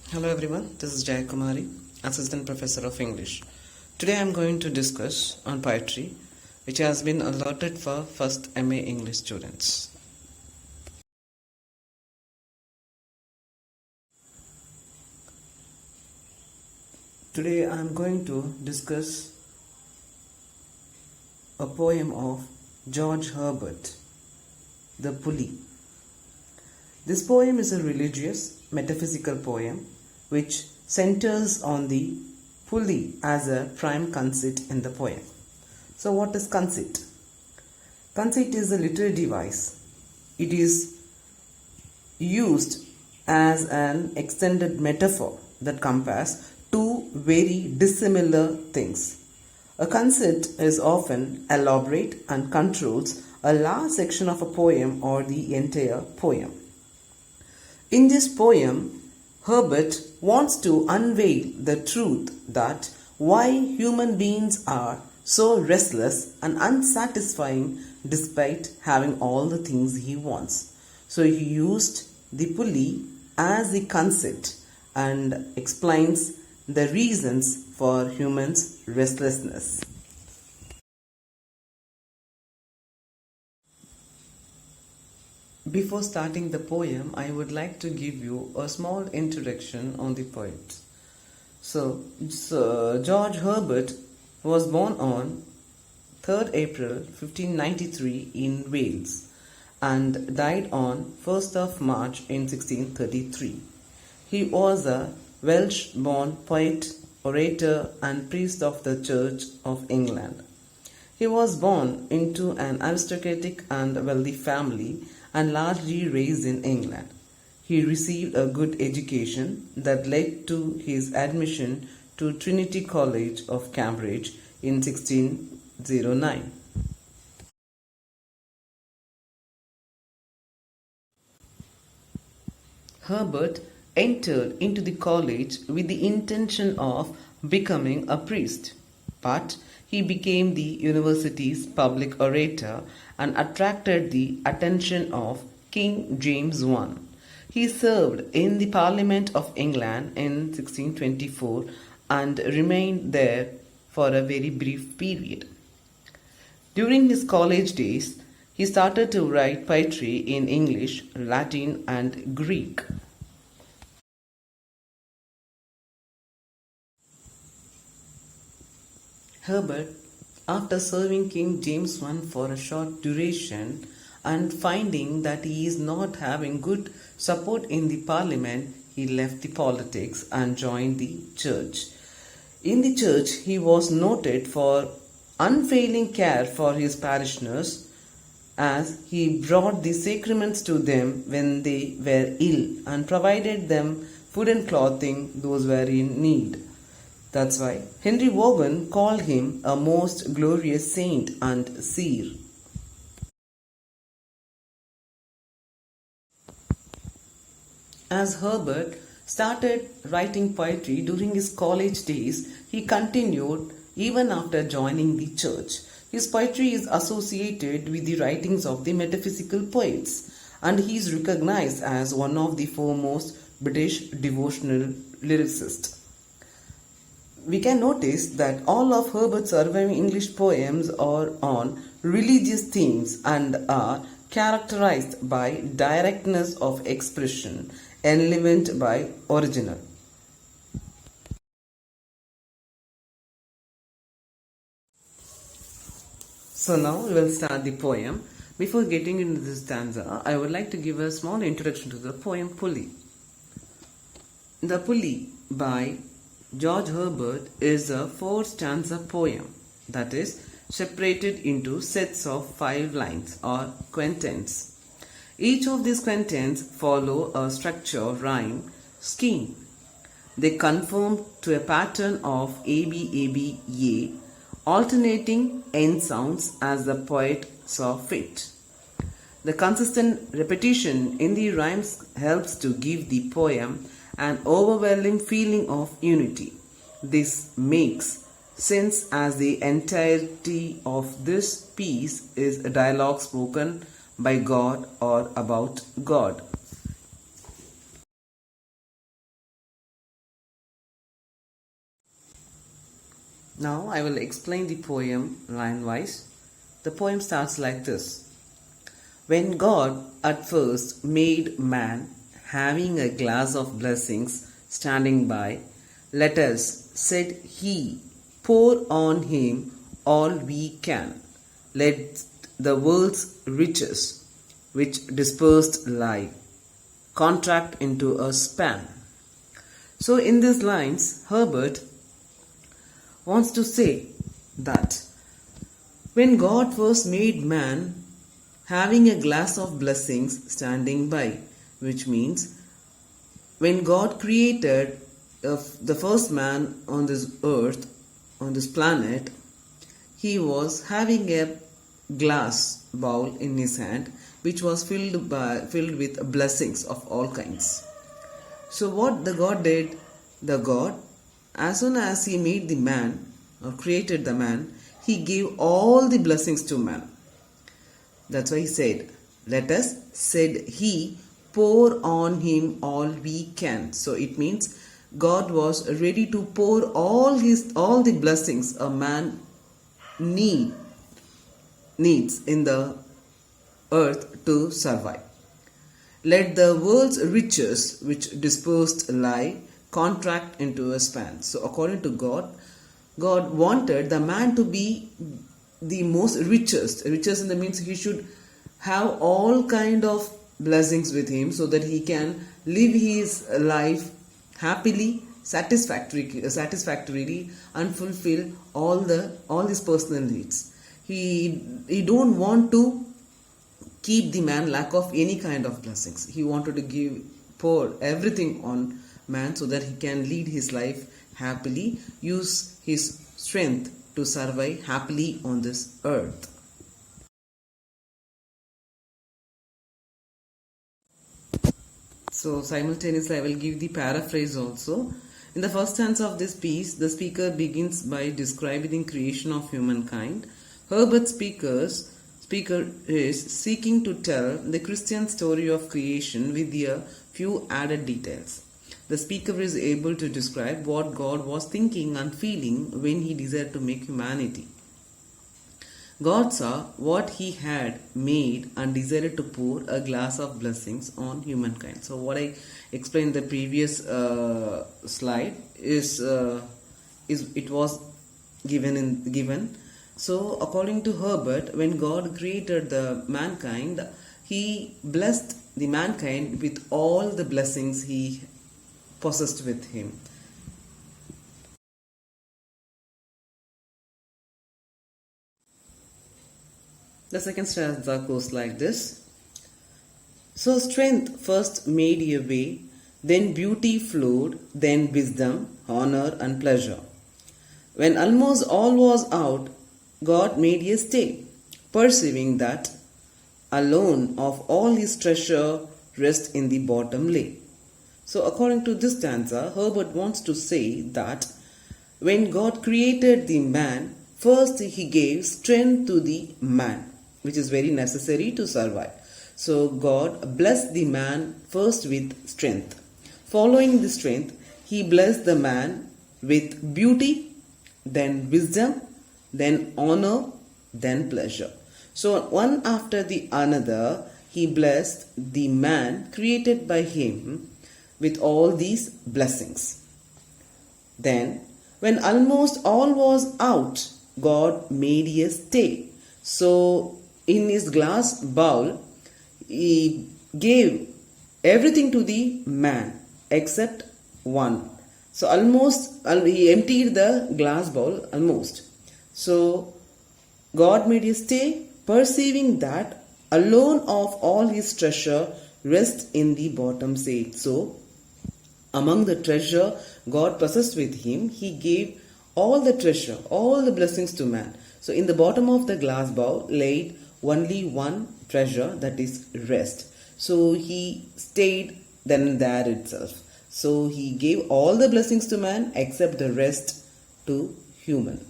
Hello everyone, this is Jaya Kumari, Assistant Professor of English. Today I am going to discuss on poetry, which has been allotted for first MA English students. Today I am going to discuss a poem of George Herbert, The Pulley. This poem is a religious, metaphysical poem which centers on the pulley as a prime conceit in the poem. So what is conceit? Conceit is a literary device. It is used as an extended metaphor that compares two very dissimilar things. A conceit is often elaborate and controls a large section of a poem or the entire poem. In this poem, Herbert wants to unveil the truth that why human beings are so restless and unsatisfying despite having all the things he wants. So he used the pulley as the conceit and explains the reasons for humans' restlessness. Before starting the poem, I would like to give you a small introduction on the poet. So George Herbert was born on 3rd April 1593 in Wales and died on 1st of March in 1633. He was a Welsh-born poet, orator and priest of the Church of England. He was born into an aristocratic and wealthy family and largely raised in England. He received a good education that led to his admission to Trinity College of Cambridge in 1609. Herbert entered into the college with the intention of becoming a priest, but he became the university's public orator and attracted the attention of King James I. He served in the Parliament of England in 1624 and remained there for a very brief period. During his college days, he started to write poetry in English, Latin, and Greek. Herbert, after serving King James I for a short duration and finding that he is not having good support in the parliament, he left the politics and joined the church. In the church, he was noted for unfailing care for his parishioners, as he brought the sacraments to them when they were ill and provided them food and clothing those were in need. That's why Henry Vaughan called him a most glorious saint and seer. As Herbert started writing poetry during his college days, he continued even after joining the church. His poetry is associated with the writings of the metaphysical poets, and he is recognized as one of the foremost British devotional lyricists. We can notice that all of Herbert's surviving English poems are on religious themes and are characterized by directness of expression, enlivened by original. So now we will start the poem. Before getting into this stanza, I would like to give a small introduction to the poem Pulley. The Pulley by George Herbert is a 4-stanza poem that is separated into sets of 5 lines or quatrains. Each of these quatrains follow a structure rhyme scheme. They conform to a pattern of ABABA, alternating end sounds as the poet saw fit. The consistent repetition in the rhymes helps to give the poem an overwhelming feeling of unity. This makes sense as the entirety of this piece is a dialogue spoken by God or about God. Now I will explain the poem line wise. The poem starts like this. When God at first made man, having a glass of blessings standing by, let us, said he, pour on him all we can. Let the world's riches, which dispersed lie, contract into a span. So in these lines, Herbert wants to say that when God first made man, having a glass of blessings standing by, which means when God created the first man on this earth, on this planet, he was having a glass bowl in his hand which was filled with blessings of all kinds. So what the God did, the God, as soon as he made the man or created the man, he gave all the blessings to man. That's why he said, let us, said he, pour on him all we can. So it means God was ready to pour all the blessings a man needs in the earth to survive. Let the world's riches which dispersed lie contract into a span. So according to God, God wanted the man to be the most richest in the means he should have all kind of blessings with him so that he can live his life happily, satisfactorily and fulfill all his personal needs. He don't want to keep the man lack of any kind of blessings. He wanted to pour everything on man so that he can lead his life happily, use his strength to survive happily on this earth. So simultaneously I will give the paraphrase also. In the first stanza of this piece, the speaker begins by describing the creation of humankind. Herbert speaker is seeking to tell the Christian story of creation with a few added details. The speaker is able to describe what God was thinking and feeling when he desired to make humanity. God saw what he had made and decided to pour a glass of blessings on humankind. So what I explained in the previous slide is it was given. So according to Herbert, when God created the mankind, he blessed the mankind with all the blessings he possessed with him. The second stanza goes like this. So strength first made a way, then beauty flowed, then wisdom, honor and pleasure. When almost all was out, God made a stay, perceiving that alone of all his treasure rest in the bottom lay. So according to this stanza, Herbert wants to say that when God created the man, first he gave strength to the man, which is very necessary to survive. So God blessed the man first with strength. Following the strength, he blessed the man with beauty, then wisdom, then honor, then pleasure. So one after the another, he blessed the man created by him with all these blessings. Then, when almost all was out, God made a stay. So in his glass bowl, he gave everything to the man except one. So almost he emptied the glass bowl almost. So God made a stay, perceiving that alone of all his treasure rests in the bottom state. So among the treasure God possessed with him, he gave all the treasure, all the blessings to man. So in the bottom of the glass bowl laid only one treasure, that is rest. So he stayed then there itself. So he gave all the blessings to man except the rest to human.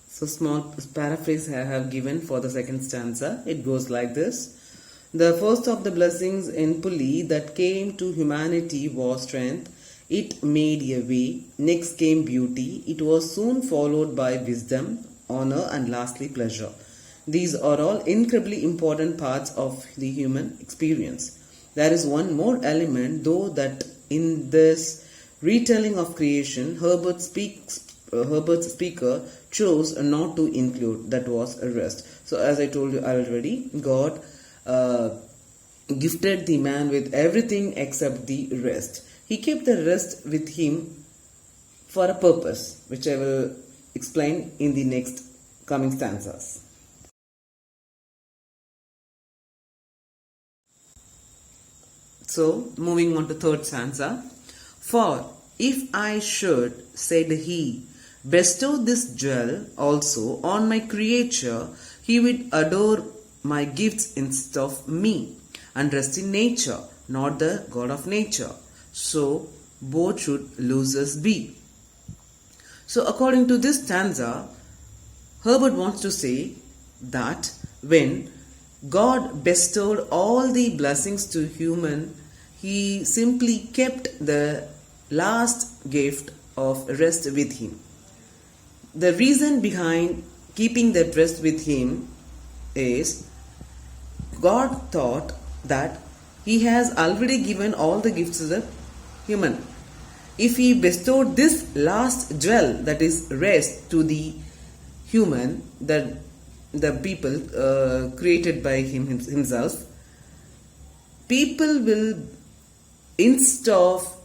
So small paraphrase I have given for the second stanza. It goes like this. The first of the blessings in Puli that came to humanity was strength. It made a way. Next came beauty. It was soon followed by wisdom, honor, and lastly pleasure. These are all incredibly important parts of the human experience. There is one more element, though, that in this retelling of creation, Herbert's speaker chose not to include. That was rest. So, as I told you already, God gifted the man with everything except the rest. He kept the rest with him for a purpose, which I will explain in the next coming stanzas. So, moving on to third stanza. For if I should, said he, bestow this jewel also on my creature, he would adore my gifts instead of me, and rest in nature, not the God of nature. So, both should losers be. So, according to this stanza, Herbert wants to say that when God bestowed all the blessings to human, he simply kept the last gift of rest with him. The reason behind keeping that rest with him is God thought that he has already given all the gifts to the human. If he bestowed this last jewel, that is rest, to the human, that the people created by himself, people will, instead of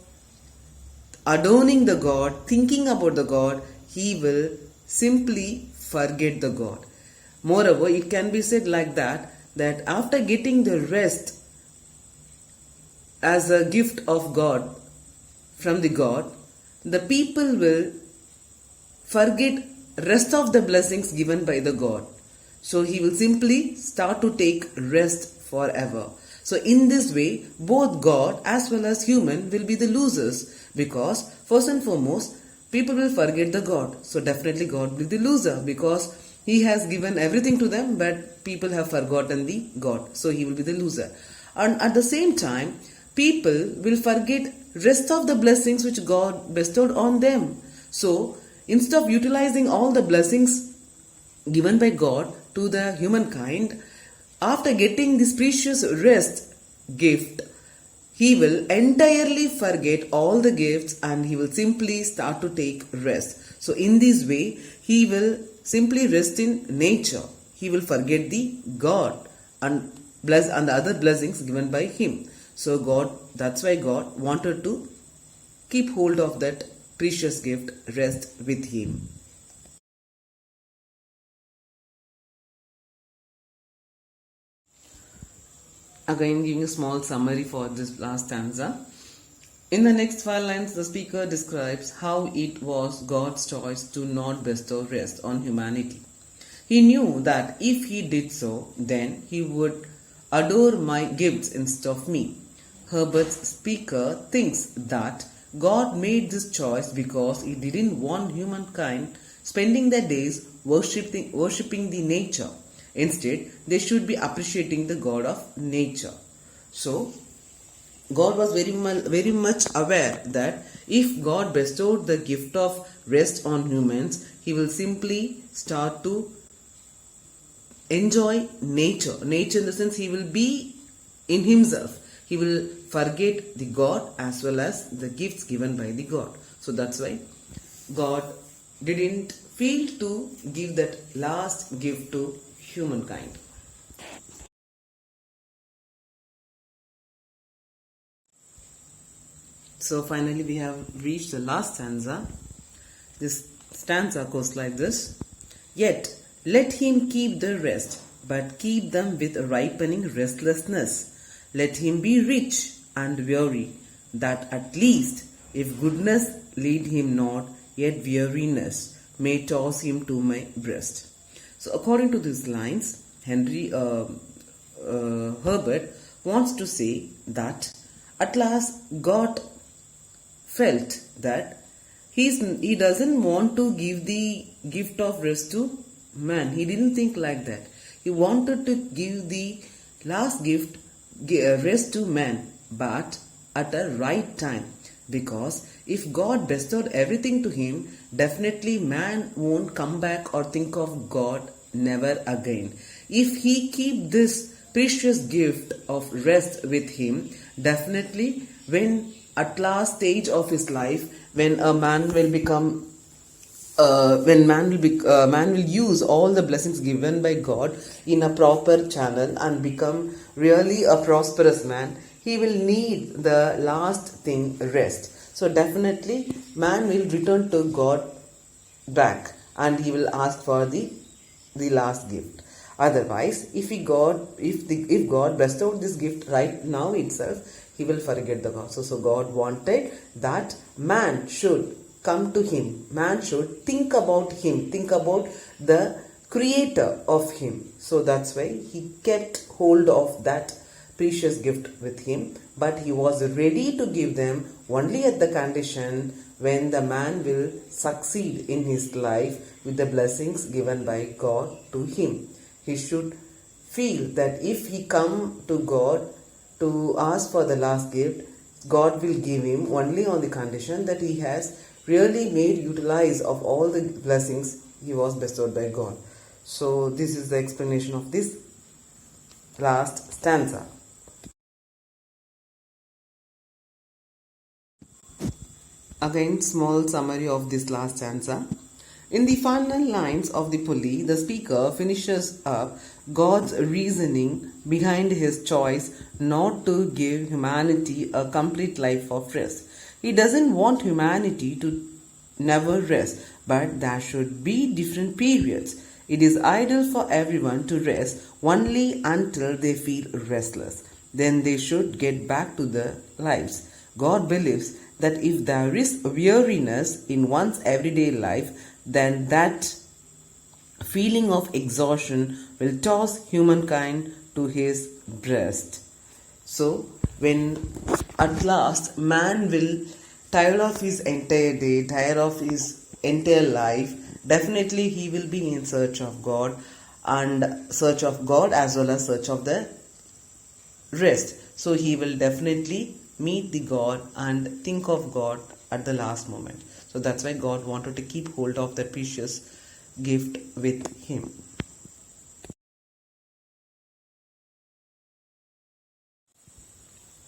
adorning the God, thinking about the God, he will simply forget the God. Moreover, it can be said like that after getting the rest as a gift of God, from the God, the people will forget rest of the blessings given by the God. So he will simply start to take rest forever. So in this way, both God as well as human will be the losers, because first and foremost, people will forget the God. So definitely God will be the loser, because he has given everything to them, but people have forgotten the God. So he will be the loser. And at the same time, people will forget rest of the blessings which God bestowed on them. So instead of utilizing all the blessings given by God to the humankind, after getting this precious rest gift, he will entirely forget all the gifts and he will simply start to take rest. So in this way, he will simply rest in nature. He will forget the God and the other blessings given by him. So that's why God wanted to keep hold of that precious gift, rest, with him. Again, giving a small summary for this last stanza. In the next 5 lines, the speaker describes how it was God's choice to not bestow rest on humanity. He knew that if he did so, then he would adore my gifts instead of me. Herbert's speaker thinks that God made this choice because he didn't want humankind spending their days worshipping the nature. Instead, they should be appreciating the God of nature. So, God was very much aware that if God bestowed the gift of rest on humans, he will simply start to enjoy nature. Nature in the sense he will be in himself. He will forget the God as well as the gifts given by the God. So that's why God didn't feel to give that last gift to humankind. So finally we have reached the last stanza. This stanza goes like this. Yet let him keep the rest, but keep them with ripening restlessness. Let him be rich and weary, that at least, if goodness lead him not, yet weariness may toss him to my breast. So according to these lines, Herbert wants to say that at last God felt that he doesn't want to give the gift of rest to man. He didn't think like that. He wanted to give the last gift rest to man, but at a right time. Because if God bestowed everything to him, definitely man won't come back or think of God never again. If he keep this precious gift of rest with him, definitely when at last stage of his life, when a man will become man will use all the blessings given by God in a proper channel and become really a prosperous man, he will need the last thing, rest. So definitely man will return to God back and he will ask for the last gift. Otherwise, if God bestowed this gift right now itself, he will forget the God. So God wanted that man should come to him. Man should think about him, think about the creator of him. So that's why he kept hold of that precious gift with him, but he was ready to give them only at the condition when the man will succeed in his life with the blessings given by God to him. He should feel that if he come to God to ask for the last gift, God will give him only on the condition that he has really made utilize of all the blessings he was bestowed by God. So this is the explanation of this last stanza. Again, small summary of this last stanza. In the final lines of the pulley, the speaker finishes up God's reasoning behind his choice not to give humanity a complete life of rest. He doesn't want humanity to never rest, but there should be different periods. It is ideal for everyone to rest only until they feel restless. Then they should get back to their lives. God believes that if there is weariness in one's everyday life, then that feeling of exhaustion will toss humankind to his breast. So, when at last man will tire of his entire day, tire of his entire life, definitely he will be in search of God, and search of God as well as search of the rest. So he will definitely meet the God and think of God at the last moment. So that's why God wanted to keep hold of that precious gift with him.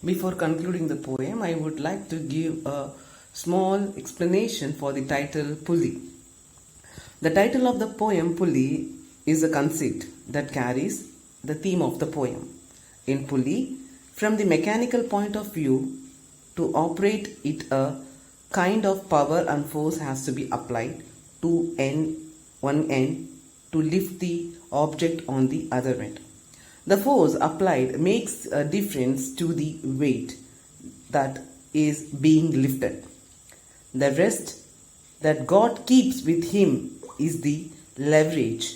Before concluding the poem, I would like to give a small explanation for the title Pulley. The title of the poem Pulley is a conceit that carries the theme of the poem. In pulley, from the mechanical point of view, to operate it, a kind of power and force has to be applied to one end to lift the object on the other end. The force applied makes a difference to the weight that is being lifted. The rest that God keeps with him is the leverage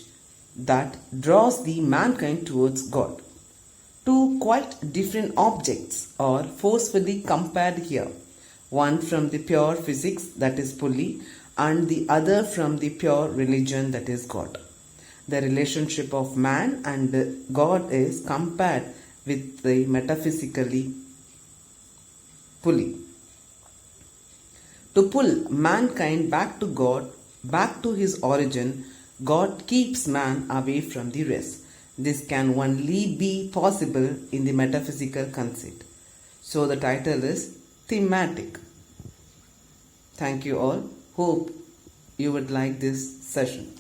that draws the mankind towards God. Two quite different objects are forcefully compared here, one from the pure physics, that is pulley, and the other from the pure religion, that is God. The relationship of man and God is compared with the metaphysically pulley. To pull mankind back to God, back to his origin, God keeps man away from the rest. This can only be possible in the metaphysical conceit. So the title is thematic. Thank you all. Hope you would like this session.